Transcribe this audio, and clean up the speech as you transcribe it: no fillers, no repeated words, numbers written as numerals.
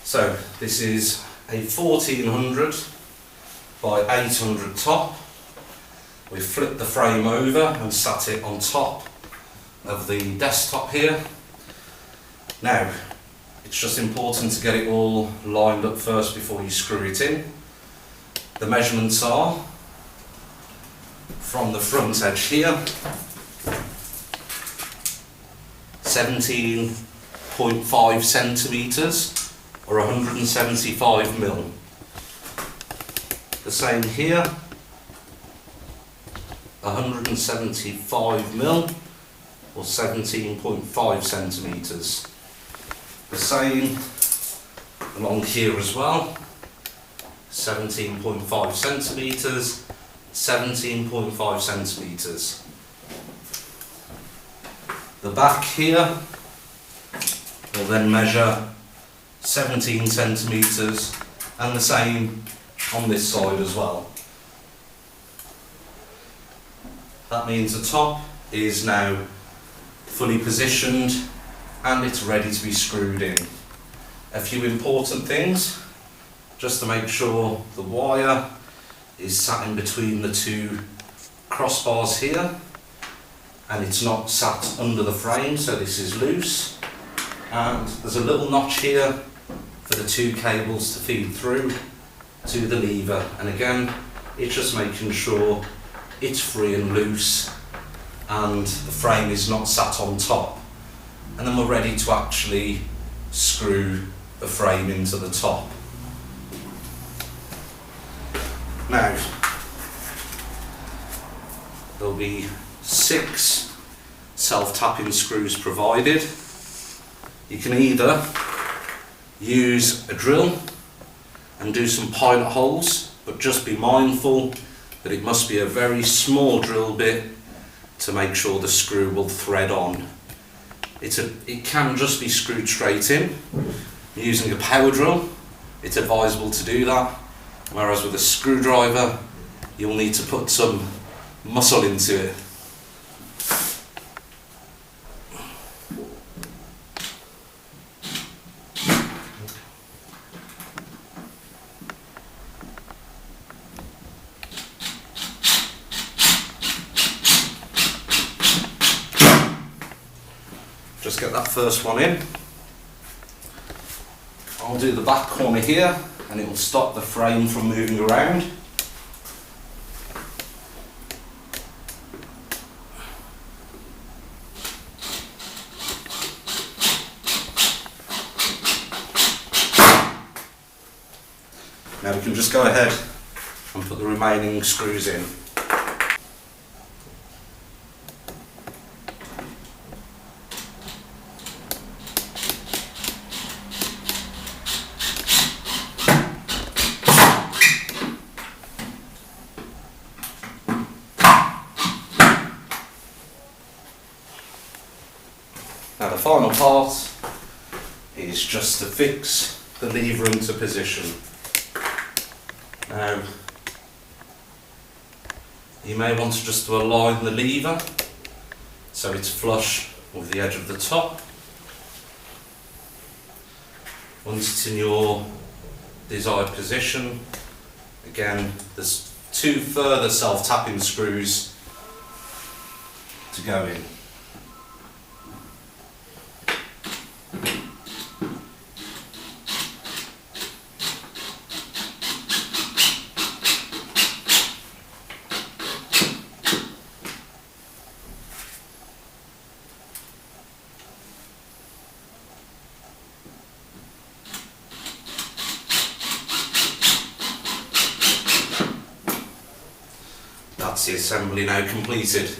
So this is a 1400 by 800 top. We flipped the frame over and sat it on top of the desktop here. Now, it's just important to get it all lined up first before you screw it in. The measurements are from the front edge here, 17.5 centimetres or 175 mil. The same here, 175 mil or 17.5 centimetres. The same along here as well, 17.5 centimetres, 17.5 centimetres. The back here will then measure 17 centimetres and the same on this side as well. That means the top is now fully positioned and it's ready to be screwed in. A few important things, just to make sure the wire is sat in between the two crossbars here and it's not sat under the frame, so this is loose. And there's a little notch here for the two cables to feed through to the lever, and again it's just making sure it's free and loose and the frame is not sat on top, and then we're ready to actually screw the frame into the top. Now there'll be 6 self-tapping screws provided. You can either use a drill and do some pilot holes, but just be mindful that it must be a very small drill bit to make sure the screw will thread on. It can just be screwed straight in. Using a power drill, it's advisable to do that, whereas with a screwdriver you'll need to put some muscle into it. Just get that first one in. I'll do the back corner here and it will stop the frame from moving around. Now we can just go ahead and put the remaining screws in. Now the final part is just to fix the lever into position. Now you may want to just to align the lever so it's flush with the edge of the top. Once it's in your desired position, again there's 2 further self-tapping screws to go in. That's the assembly now completed.